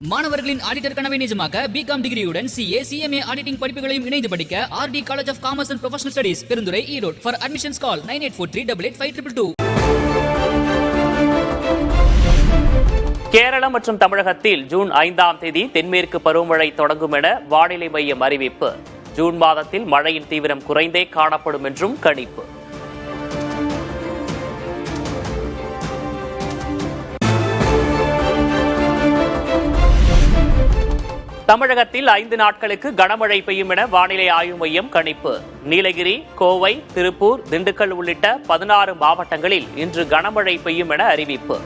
மாணவர்களின் ஆடிட்டர் கனவை நிஜமாக்க பிகாம் டிகிரியுடன் CA, CMA ஆடிட்டிங் படிப்புகளையும் இணைந்து படிக்க RD college of commerce and professional studies Perundurai Erode. For admissions call 9843885222. Keralam மற்றும் தமிழகத்தில் ஜூன் 5ஆம் தேதி தென்மேற்கு பருவமழை தொடங்கும் என வானிலை மையம் அறிவிப்பு. ஜூன் மாதத்தில் மழையின் தீவிரம் குறைந்தே காணப்படும் என்றும் கணிப்பு. தமிழகத்தில் 5 நாட்களுக்கு கனமழை பெய்யும் என வானிலை ஆய்வு மையம் கணிப்பு. நீலகிரி, கோவை, திருப்பூர், திண்டுக்கல் உள்ளிட்ட 16 மாவட்டங்களில் இன்று கனமழை பெய்யும் என அறிவிப்பு.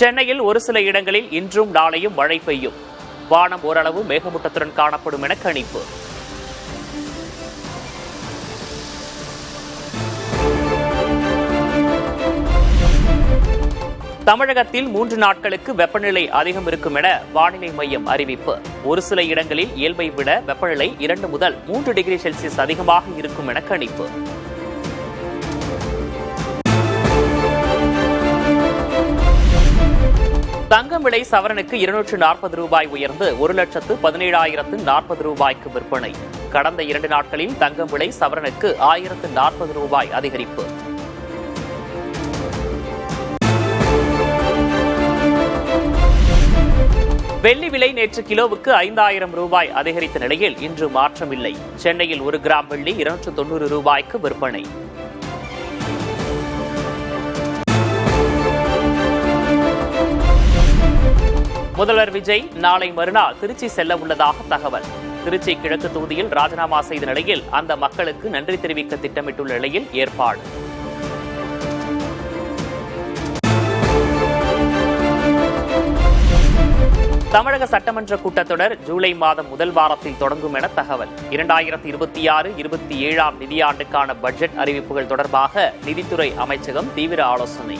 சென்னையில் ஒரு சில இடங்களில் இன்றும் நாளையும் மழை பெய்யும். வானம் ஓரளவு மேகமூட்டத்துடன் காணப்படும் என கணிப்பு. தமிழகத்தில் 3 நாட்களுக்கு வெப்பநிலை அதிகம் இருக்கும் என வானிலை மையம் அறிவிப்பு. ஒரு சில இடங்களில் இயல்பை விட வெப்பநிலை 2 முதல் 3 டிகிரி செல்சியஸ் அதிகமாக இருக்கும் என கணிப்பு. தங்கம் விலை சவரனுக்கு 240 ரூபாய் உயர்ந்து 1,17,040 ரூபாய்க்கு விற்பனை. கடந்த 2 நாட்களில் தங்கம் விலை சவரனுக்கு 1,040 ரூபாய் அதிகரிப்பு. வெள்ளி விலை நேற்று கிலோவுக்கு 5,000 ரூபாய் அதிகரித்த நிலையில் இன்று மாற்றமில்லை. சென்னையில் 1 கிராம் வெள்ளி 290 ரூபாய்க்கு விற்பனை. முதல்வர் விஜய் நாளை மறுநாள் திருச்சி செல்ல உள்ளதாக தகவல். திருச்சி கிழக்கு தொகுதியில் ராஜினாமா செய்த நிலையில் அந்த மக்களுக்கு நன்றி தெரிவிக்க திட்டமிட்டுள்ள நிலையில் ஏற்பாடு. தமிழக சட்டமன்ற கூட்டத்தொடர் ஜூலை மாதம் முதல் வாரத்தில் தொடங்கும் என தகவல். 2026-27 நிதியாண்டுக்கான பட்ஜெட் அறிவிப்புகள் தொடர்பாக நிதித்துறை அமைச்சகம் தீவிர ஆலோசனை.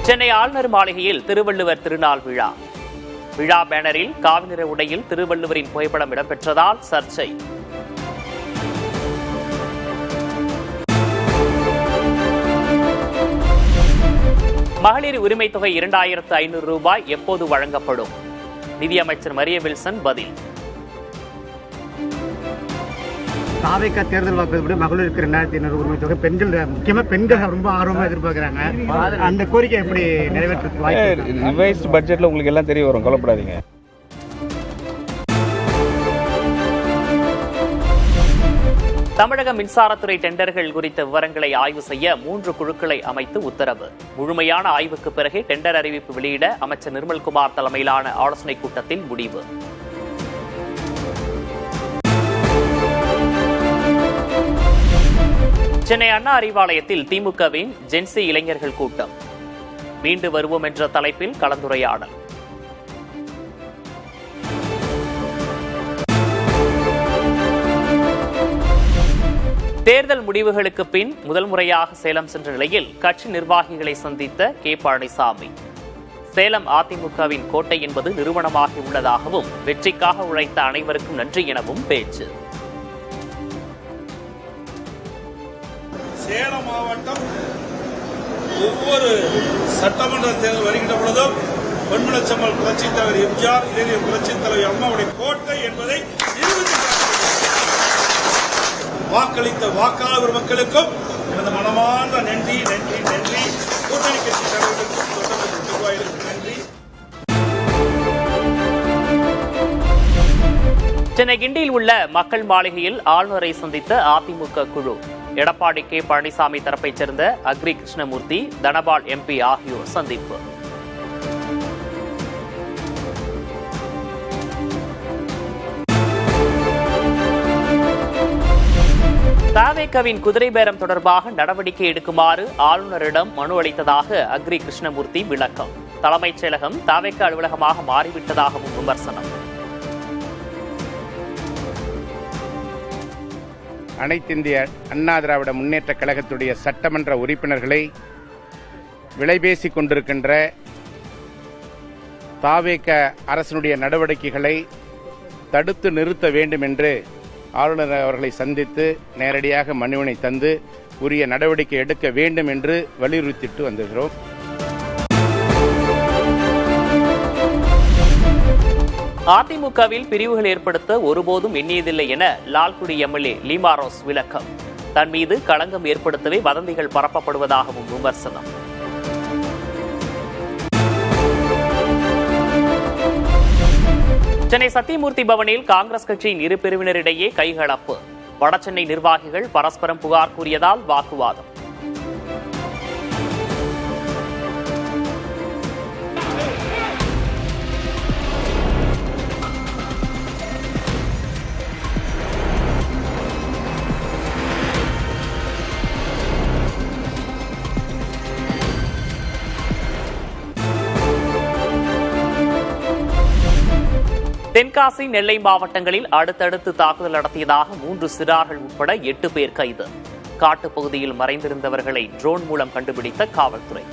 சென்னை ஆளுநர் மாளிகையில் திருவள்ளுவர் திருநாள் விழா. விழா பேனரில் காவி நிற உடையில் திருவள்ளுவரின் புகைப்படம் இடம்பெற்றதால் சர்ச்சை. மகளிர் உரிமை தொகை 2,500 ரூபாய் எப்போது வழங்கப்படும்? நிதியமைச்சர் மரிய வில்சன் பதில். தாவேக்கா தேர்தல் வாக்குறுதிப்படி மகளிருக்கு 2,500 உரிமை தொகை பெண்கள், முக்கியமா பெண்கள் ரொம்ப ஆர்வமா எதிர்பார்க்கிறாங்க. அந்த கோரிக்கை எப்படி நிறைவேற்ற ரிவைஸ்ட் பட்ஜெட்ல உங்களுக்கு எல்லாம் தெரிய வரும், கவலைப்படாதீங்க. தமிழக மின்சாரத்துறை டெண்டர்கள் குறித்த விவரங்களை ஆய்வு செய்ய 3 குழுக்களை அமைத்து உத்தரவு. முழுமையான ஆய்வுக்கு பிறகே டெண்டர் அறிவிப்பு வெளியிட அமைச்சர் நிர்மல்குமார் தலைமையிலான ஆலோசனைக் கூட்டத்தில் முடிவு. சென்னை அண்ணா அறிவாலயத்தில் திமுகவின் ஜென்சி இளைஞர்கள் கூட்டம். மீண்டு வருவோம் என்ற தலைப்பில் கலந்துரையாடல். தேர்தல் முடிவுகளுக்கு பின் முதல் முறையாக சேலம் சென்ற நிலையில் கட்சி நிர்வாகிகளை சந்தித்த கே. பழனிசாமி. சேலம் அதிமுகவின் கோட்டை என்பது நிறுவனமாகி உள்ளதாகவும் வெற்றிக்காக உழைத்த அனைவருக்கும் நன்றி எனவும் பேச்சு. சேலம் மாவட்டம் ஒவ்வொரு சட்டமன்ற தேர்தல் வருகின்ற பொழுதும் பொன்மனச்செம்மல் புரட்சித் தலைவர் எம்ஜிஆர், இதய புரட்சித் தலைவர் அம்மாவுடைய கோட்டை என்பதை வாக்களித்த வாக்காளர் மக்களுக்கும் எனது மனமார்ந்த நன்றி நன்றி நன்றி. கூட்டணி கட்சி தலைவர்களுக்கும் நிர்வாகிகளுக்கும் நன்றி. சென்னை கிண்டியில் உள்ள மக்கள் மாளிகையில் ஆளுநரை சந்தித்த அதிமுக குழு. எடப்பாடி கே. பழனிசாமி தரப்பைச் சேர்ந்த அக்ரி கிருஷ்ணமூர்த்தி, தனபால் MP ஆகியோர் சந்திப்பு. தாவேகாவின் குதிரை பேரம் தொடர்பாக நடவடிக்கை எடுக்குமாறு ஆளுநரிடம் மனு அளித்ததாக அக்ரி கிருஷ்ணமூர்த்தி விளக்கம். தலைமைச் செயலகம் தாவேகா அலுவலகமாக மாறிவிட்டதாகவும் விமர்சனம். அனைத்திந்திய அண்ணா திராவிட முன்னேற்றக் கழகத்துடைய சட்டமன்ற உறுப்பினர்களை விலைபேசிக் கொண்டிருக்கின்ற தாவேக அரசினுடைய நடவடிக்கைகளை தடுத்து நிறுத்த வேண்டும் என்று ஆளுநர் அவர்களை சந்தித்து நேரடியாக மனுவினை தந்து உரிய நடவடிக்கை எடுக்க வேண்டும் என்று வலியுறுத்திட்டு வந்துகிறோம். அதிமுகவில் பிரிவுகள் ஏற்படுத்த ஒருபோதும் எண்ணியதில்லை என லால்குடி எம்எல்ஏ லீமா ரோஸ் விளக்கம். தன் மீது களங்கம் ஏற்படுத்தவே வதந்திகள் பரப்பப்படுவதாகவும் விமர்சனம். சென்னை சத்தியமூர்த்தி பவனில் காங்கிரஸ் கட்சியின் இரு பிரிவினரிடையே கைகலப்பு. வடசென்னை நிர்வாகிகள் பரஸ்பரம் புகார் கூறியதால் வாக்குவாதம். தென்காசி, நெல்லை மாவட்டங்களில் அடுத்தடுத்து தாக்குதல் நடத்தியதாக 3 சிறார்கள் உட்பட 8 பேர் கைது. காட்டுப்பகுதியில் மறைந்திருந்தவர்களை ட்ரோன் மூலம் கண்டுபிடித்த காவல்துறை.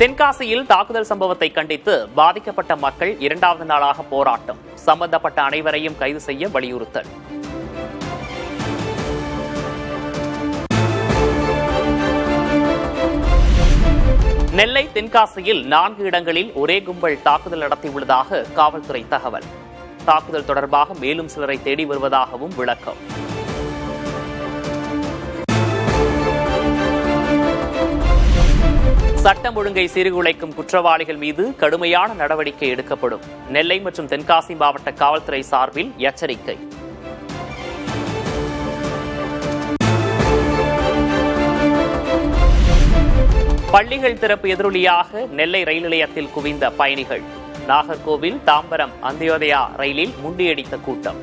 தென்காசியில் தாக்குதல் சம்பவத்தை கண்டித்து பாதிக்கப்பட்ட மக்கள் 2வது நாளாக போராட்டம். சம்பந்தப்பட்ட அனைவரையும் கைது செய்ய வலியுறுத்தல். நெல்லை, தென்காசியில் 4 இடங்களில் ஒரே கும்பல் தாக்குதல் நடத்தியுள்ளதாக காவல்துறை தகவல். தாக்குதல் தொடர்பாக மேலும் சிலரை தேடி வருவதாகவும் விளக்கம். சட்டம் ஒழுங்கை சீர்குலைக்கும் குற்றவாளிகள் மீது கடுமையான நடவடிக்கை எடுக்கப்படும். நெல்லை மற்றும் தென்காசி மாவட்ட காவல்துறை சார்பில் எச்சரிக்கை. பள்ளிகள் திறப்பு எதிரொலியாக நெல்லை ரயில் நிலையத்தில் குவிந்த பயணிகள். நாகர்கோவில், தாம்பரம் அந்தியோதயா ரயிலில் முண்டியடித்த கூட்டம்.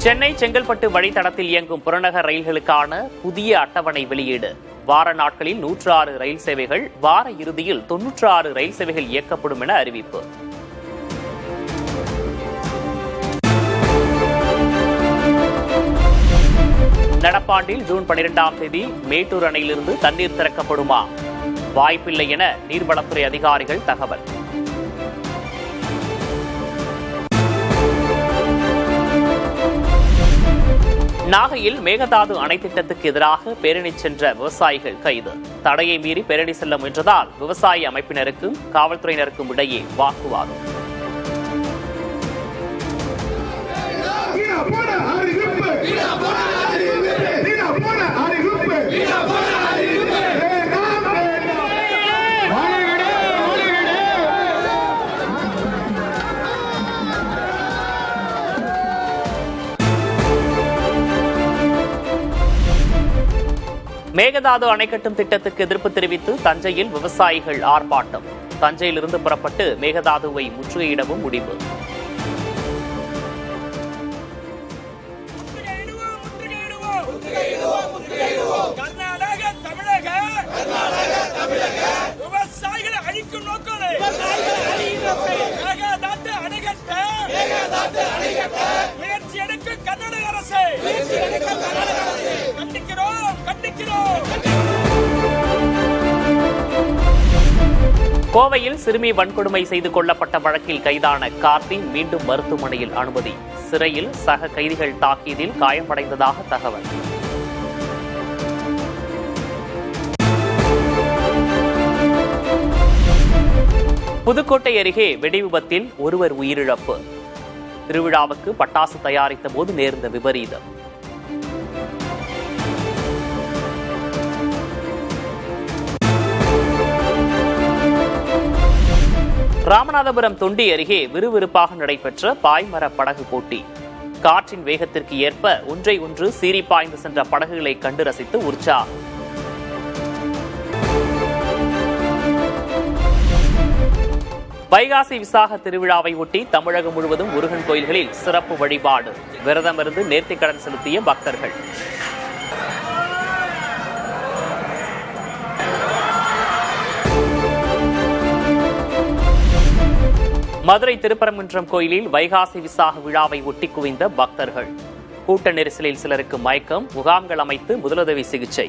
சென்னை செங்கல்பட்டு வழித்தடத்தில் இயங்கும் புறநகர் ரயில்களுக்கான புதிய அட்டவணை வெளியீடு. வார நாட்களில் 106 ரயில் சேவைகள், வார இறுதியில் 96 ரயில் சேவைகள் இயக்கப்படும் என அறிவிப்பு. நடப்பாண்டில் ஜூன் 12ஆம் தேதி மேட்டூர் அணையிலிருந்து தண்ணீர் திறக்கப்படுமா? வாய்ப்பில்லை என நீர்வளத்துறை அதிகாரிகள் தகவல். நாகையில் மேகதாது அணை திட்டத்துக்கு எதிராக பேரணி சென்ற விவசாயிகள் கைது. தடையை மீறி பேரணி செல்ல முயன்றதால் விவசாய அமைப்பினருக்கும் காவல்துறையினருக்கும் இடையே வாக்குவாதம். மேகதாது அணை கட்டும் திட்டத்துக்கு எதிர்ப்பு தெரிவித்து தஞ்சையில் விவசாயிகள் ஆர்ப்பாட்டம். தஞ்சையிலிருந்து புறப்பட்டு மேகதாதுவை முற்றுகையிடவும் முடிவு. விவசாயிகளை அழிக்கும் நோக்கம் முயற்சி எடுக்கும் கர்நாடக அரசு. கண்டிக்கிறோம், கண்டிக்கிறோம். கோவையில் சிறுமி வன்கொடுமை செய்து கொல்லப்பட்ட வழக்கில் கைதான கார்த்தி மீண்டும் மருத்துவமனையில் அனுமதி. சிறையில் சக கைதிகள் தாக்கியதில் காயமடைந்ததாக தகவல். புதுக்கோட்டை அருகே வெடிவிபத்தில் ஒருவர் உயிரிழப்பு. திருவிழாவுக்கு பட்டாசு தயாரித்த போது நேர்ந்த விபரீதம். ராமநாதபுரம் தொண்டி அருகே விறுவிறுப்பாக நடைபெற்ற பாய்மர படகு போட்டி. காற்றின் வேகத்திற்கு ஏற்ப ஒன்றை ஒன்று சீறி பாய்ந்து சென்ற படகுகளை கண்டு ரசித்து உற்சாகம். வைகாசி விசாக திருவிழாவை ஒட்டி தமிழகம் முழுவதும் முருகன் கோயில்களில் சிறப்பு வழிபாடு. விரதமிருந்து நேர்த்திக்கடன் செலுத்திய பக்தர்கள். மதுரை திருப்பரங்குன்றம் கோயிலில் வைகாசி விசாக விழாவை ஒட்டி குவிந்த பக்தர்கள். கூட்ட நெரிசலில் சிலருக்கு மயக்கம், முகாம்கள் அமைத்து முதலுதவி சிகிச்சை.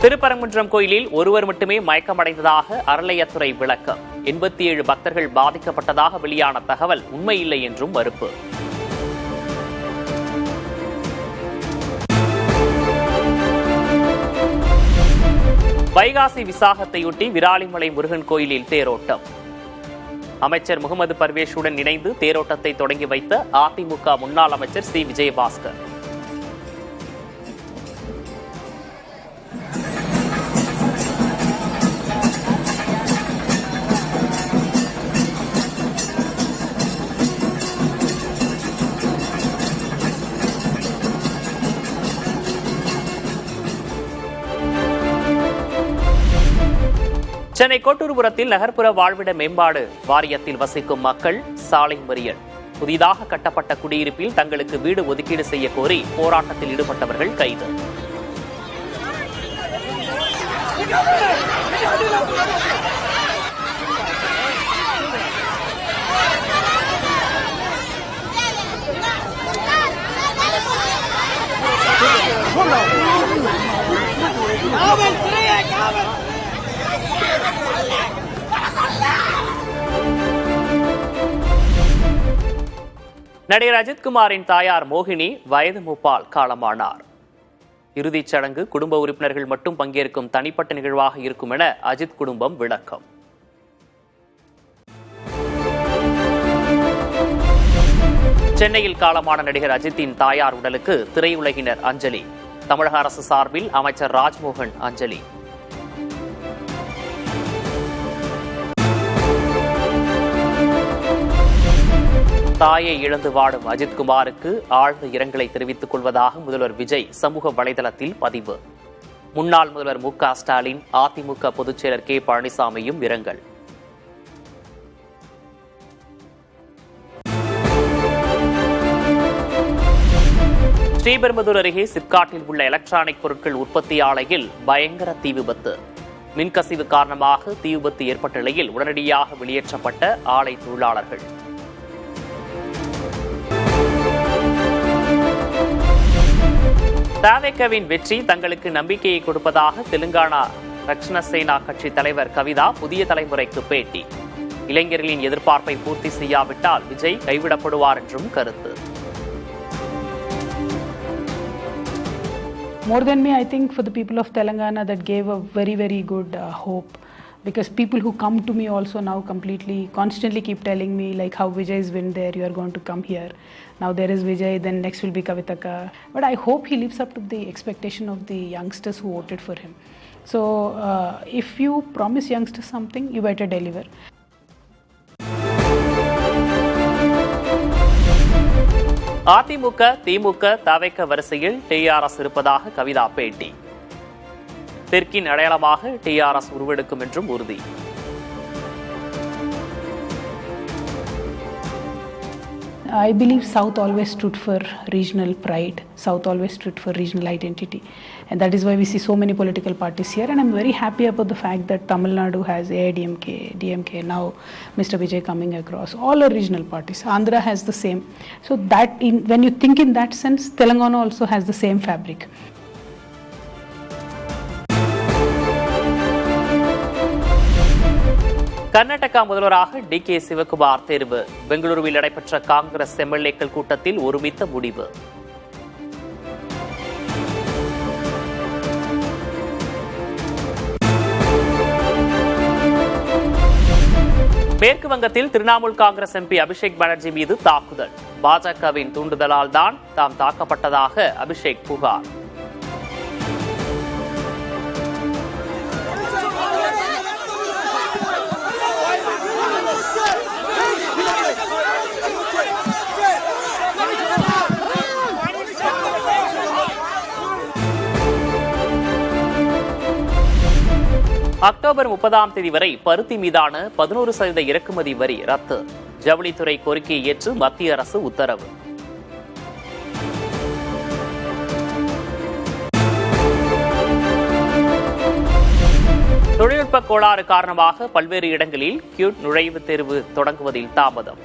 திருப்பரங்குன்றம் கோயிலில் ஒருவர் மட்டுமே மயக்கமடைந்ததாக அறளையத்துறை விளக்கம். 87 பக்தர்கள் பாதிக்கப்பட்டதாக வெளியான தகவல் உண்மையில்லை என்றும் மறுப்பு. வைகாசி விசாகத்தையொட்டி விராலிமலை முருகன் கோயிலில் தேரோட்டம். அமைச்சர் முகமது பர்வேஷுடன் இணைந்து தேரோட்டத்தை தொடங்கி வைத்த அதிமுக முன்னாள் அமைச்சர் சி விஜயபாஸ்கர். சென்னை கோட்டூர்புரத்தில் நகர்ப்புற வாழ்விட மேம்பாடு வாரியத்தில் வசிக்கும் மக்கள் சாலை மறியல். புதிதாக கட்டப்பட்ட குடியிருப்பில் தங்களுக்கு வீடு ஒதுக்கீடு செய்ய கோரி போராட்டத்தில் ஈடுபட்டவர்கள் கைது. நடிகர் அஜித்குமாரின் தாயார் மோகினி வயது மூப்பால் காலமானார். இறுதிச் சடங்கு குடும்ப உறுப்பினர்கள் மட்டும் பங்கேற்கும் தனிப்பட்ட நிகழ்வாக இருக்கும் என அஜித் குடும்பம் விளக்கம். சென்னையில் காலமான நடிகர் அஜித்தின் தாயார் உடலுக்கு திரையுலகினர் அஞ்சலி. தமிழக அரசு சார்பில் அமைச்சர் ராஜ்மோகன் அஞ்சலி. தாயை இழந்து வாடும் அஜித்குமாருக்கு ஆழ்ந்த இரங்கலை தெரிவித்துக் கொள்வதாக முதல்வர் விஜய் சமூக வலைதளத்தில் பதிவு. முன்னாள் முதல்வர் மு.க. ஸ்டாலின், அதிமுக பொதுச் செயலர் கே. பழனிசாமியும் இரங்கல். ஸ்ரீபெரும்புதூர் அருகே சிப்காட்டில் உள்ள எலக்ட்ரானிக் பொருட்கள் உற்பத்தி ஆலையில் பயங்கர தீ விபத்து. மின்கசிவு காரணமாக தீ விபத்து ஏற்பட்ட நிலையில் உடனடியாக வெளியேற்றப்பட்ட ஆலை தொழிலாளர்கள். தாவேகவின் வெற்றி தங்களுக்கு நம்பிக்கையை கொடுப்பதாக தெலுங்கானா ரக்ஷண சேனா கட்சி தலைவர் கவிதா புதிய தலைமுறைக்கு பேட்டி. இளைஞர்களின் எதிர்பார்ப்பை பூர்த்தி செய்யாவிட்டால் விஜய் கைவிடப்படுவார் என்றும் கருத்து. More than me, I think for the people of Telangana that gave a very, very good hope. Because people who come to me also now constantly keep telling me like how Vijay has been there, you are going to come here. Now there is Vijay, then next will be Kavitaka. But I hope he lives up to the expectation of the youngsters who voted for him. So if you promise youngsters something, you better deliver. AIADMK, திமுக, தவேக வரிசையில் TRS இருப்பதாக கவிதா பேட்டி. தெற்கின் அடையாளமாக TRS உருவெடுக்கும் என்றும் உறுதி. I believe South always stood for regional pride. South always stood for regional identity. And that is why we see so many political parties here. And I'm very happy about the fact that Tamil Nadu has AIDMK, DMK, now Mr. Vijay coming across. All are regional parties. Andhra has the same. So that when you think in that sense, Telangana also has the same fabric. Karnataka முதல்வராக DK. Sivakumar தேர்வு. பெங்களூருவில் நடைபெற்ற காங்கிரஸ் எம்எல்ஏக்கள் கூட்டத்தில் ஒருமித்த முடிவு. மேற்கு வங்கத்தில் திரிணாமுல் காங்கிரஸ் எம்பி அபிஷேக் பானர்ஜி மீது தாக்குதல். பாஜகவின் தூண்டுதலால் தான் தாம் தாக்கப்பட்டதாக அபிஷேக் புகார். அக்டோபர் 30ஆம் தேதி வரை பருத்தி மீதான 11% இறக்குமதி வரி ரத்து. ஜவுளித்துறை கோரிக்கையை ஏற்று மத்திய அரசு உத்தரவு. தொழில்நுட்ப கோளாறு காரணமாக பல்வேறு இடங்களில் கியூட் நுழைவுத் தேர்வு தொடங்குவதில் தாமதம்.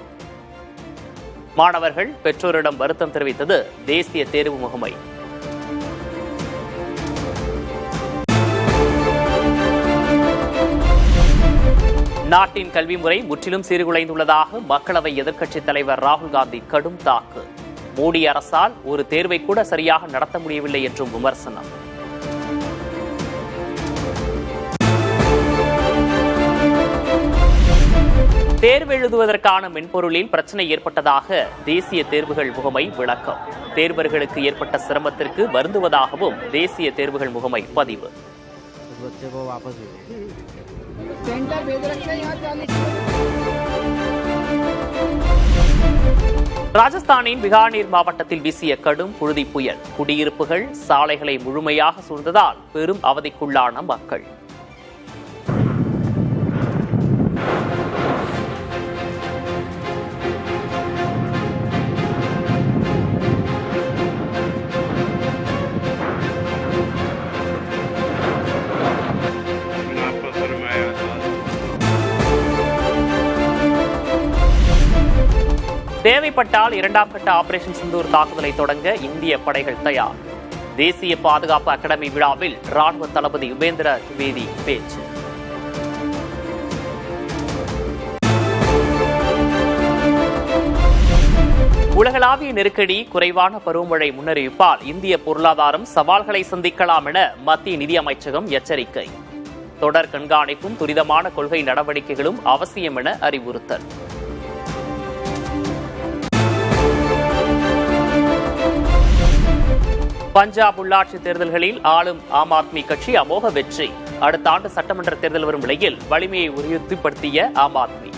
மாணவர்கள் பெற்றோரிடம் வருத்தம் தெரிவித்தது தேசிய தேர்வு முகமை. நாட்டின் கல்வி முறை முற்றிலும் சீர்குலைந்துள்ளதாக மக்களவை எதிர்க்கட்சித் தலைவர் ராகுல் காந்தி கடும் தாக்கு. மோடி அரசால் ஒரு தேர்வை கூட சரியாக நடத்த முடியவில்லை என்றும் விமர்சனம். தேர்வு எழுதுவதற்கான மென்பொருளில் பிரச்சனை ஏற்பட்டதாக தேசிய தேர்வுகள் முகமை விளக்கம். தேர்வர்களுக்கு ஏற்பட்ட சிரமத்திற்கு வருந்துவதாகவும் தேசிய தேர்வுகள் முகமை பதிவு. ராஜஸ்தானின் பிகானீர் மாவட்டத்தில் வீசிய கடும் புழுதி புயல். குடியிருப்புகள், சாலைகளை முழுமையாக சூழ்ந்ததால் பெரும் அவதிக்குள்ளான மக்கள். தேவைப்பட்டால் இரண்டாம் கட்ட ஆபரேஷன் சிந்தூர் தாக்குதலை தொடங்க இந்திய படைகள் தயார். தேசிய பாதுகாப்பு அகாடமி விழாவில் ராணுவ தளபதி உபேந்திர திவேதி பேச்சு. உலகளாவிய நெருக்கடி, குறைவான பருவமழை முன்னறிவிப்பால் இந்திய பொருளாதாரம் சவால்களை சந்திக்கலாம் என மத்திய நிதியமைச்சகம் எச்சரிக்கை. தொடர் கண்காணிப்பும் துரிதமான கொள்கை நடவடிக்கைகளும் அவசியம் என அறிவுறுத்தல். பஞ்சாப் உள்ளாட்சி தேர்தல்களில் ஆளும் ஆம் ஆத்மி கட்சி அமோக வெற்றி. அடுத்த ஆண்டு சட்டமன்ற தேர்தல் வரும் நிலையில் வலிமையை உறுதிப்படுத்திய ஆம் ஆத்மி.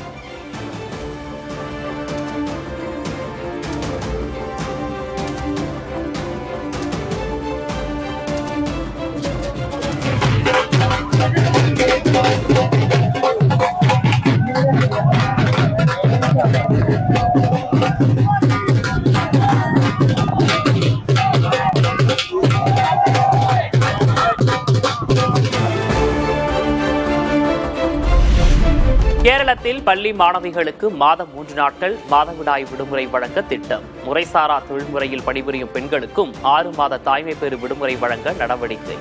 கேரளத்தில் பள்ளி மாணவிகளுக்கு மாதம் 3 நாட்கள் மாதவிடாய் விடுமுறை வழங்க திட்டம். முறைசாரா தொழில்முறையில் பணிபுரியும் பெண்களுக்கும் 6 மாத தாய்மை பெறு விடுமுறை வழங்க நடவடிக்கை.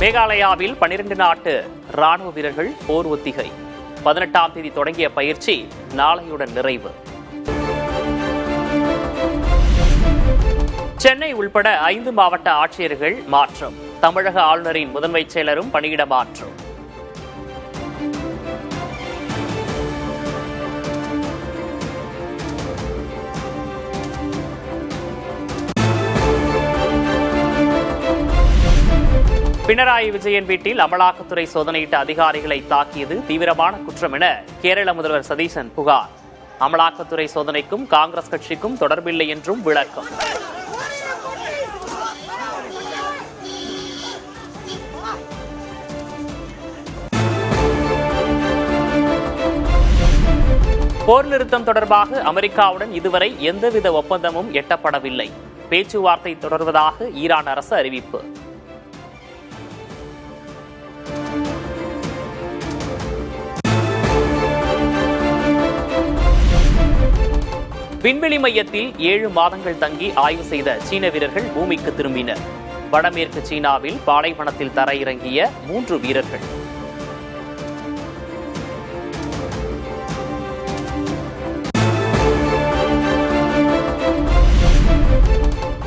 மேகாலயாவில் 12 நாட்டு ராணுவ வீரர்கள் போர் ஒத்திகை. 18ஆம் தேதி தொடங்கிய பயிற்சி நாளையுடன் நிறைவு. சென்னை உள்பட 5 மாவட்ட ஆட்சியர்கள் மாற்றம். தமிழக ஆளுநரின் முதன்மை செயலரும் பணியிட மாற்றம். பினராயி விஜயன் வீட்டில் அமலாக்கத்துறை சோதனையிட்ட அதிகாரிகளை தாக்கியது தீவிரமான குற்றம் என கேரள முதல்வர் சதீசன் புகார். அமலாக்கத்துறை சோதனைக்கும் காங்கிரஸ் கட்சிக்கும் தொடர்பில்லை என்றும் விளக்கம். போர் நிறுத்தம் தொடர்பாக அமெரிக்காவுடன் இதுவரை எந்தவித ஒப்பந்தமும் எட்டப்படவில்லை. பேச்சுவார்த்தை தொடர்வதாக ஈரான் அரசு அறிவிப்பு. விண்வெளி மையத்தில் 7 மாதங்கள் தங்கி ஆய்வு செய்த சீன வீரர்கள் பூமிக்கு திரும்பினர். வடமேற்கு சீனாவில் பாலைவனத்தில் தரையிறங்கிய 3 வீரர்கள்.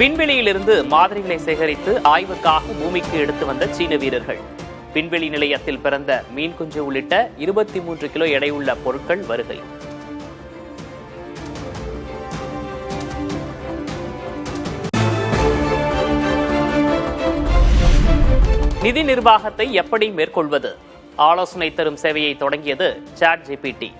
விண்வெளியிலிருந்து மாதிரிகளை சேகரித்து ஆய்வுக்காக பூமிக்கு எடுத்து வந்த சீன வீரர்கள். விண்வெளி நிலையத்தில் பிறந்த மீன் குஞ்சு உள்ளிட்ட 23 கிலோ எடையுள்ள பொருட்கள் வருகை. நிதி நிர்வாகத்தை எப்படி மேற்கொள்வது? ஆலோசனை தரும் சேவையை தொடங்கியது ChatGPT.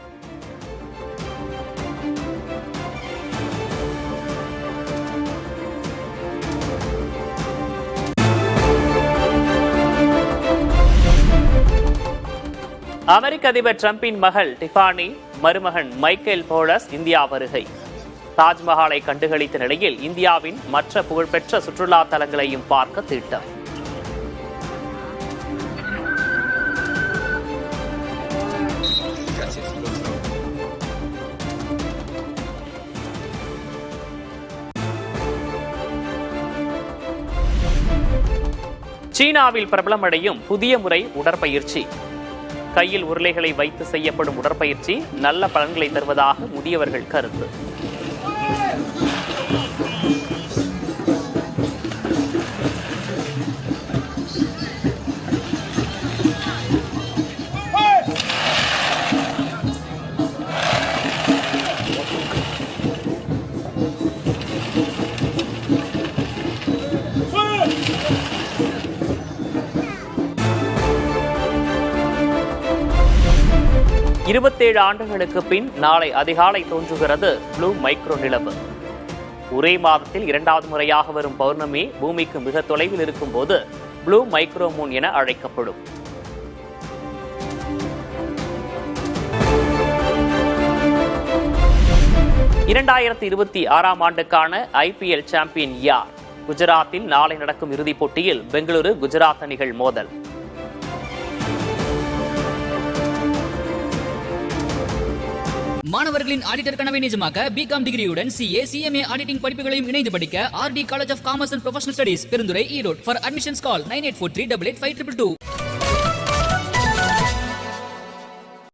அமெரிக்க அதிபர் டிரம்பின் மகள் டிஃபானி, மருமகன் மைக்கேல் போலஸ் இந்தியா வருகை. தாஜ்மஹாலை கண்டுகளித்த நிலையில் இந்தியாவின் மற்ற புகழ்பெற்ற சுற்றுலா தலங்களையும் பார்க்க திட்டம். சீனாவில் பிரபலமடையும் புதிய முறை உடற்பயிற்சி. கையில் உருளைகளை வைத்து செய்யப்படும் உடற்பயிற்சி நல்ல பலன்களை தருவதாக முதியவர்கள் கருத்து. இருபத்தேழு ஆண்டுகளுக்கு பின் நாளை அதிகாலை தோன்றுகிறது ப்ளூ மைக்ரோ நிலவு. ஒரே மாதத்தில் இரண்டாவது முறையாக வரும் பௌர்ணமி பூமிக்கு மிக தொலைவில் இருக்கும் போது ப்ளூ மைக்ரோ மூன் என அழைக்கப்படும். ஆண்டுக்கான IPL சாம்பியன் யார்? குஜராத்தில் நாளை நடக்கும் இறுதிப் போட்டியில் பெங்களூரு குஜராத் அணிகள் மோதல். மாணவர்களின் ஆடிட்டர் கனவை நிஜமாக்க பிகாம் டிகிரியுடன் CA CMA ஆடிட்டிங் படிப்புகளையும் இணைந்து படிக்க RD college of commerce and professional studies Perundurai Erode. For admissions call 9843885522.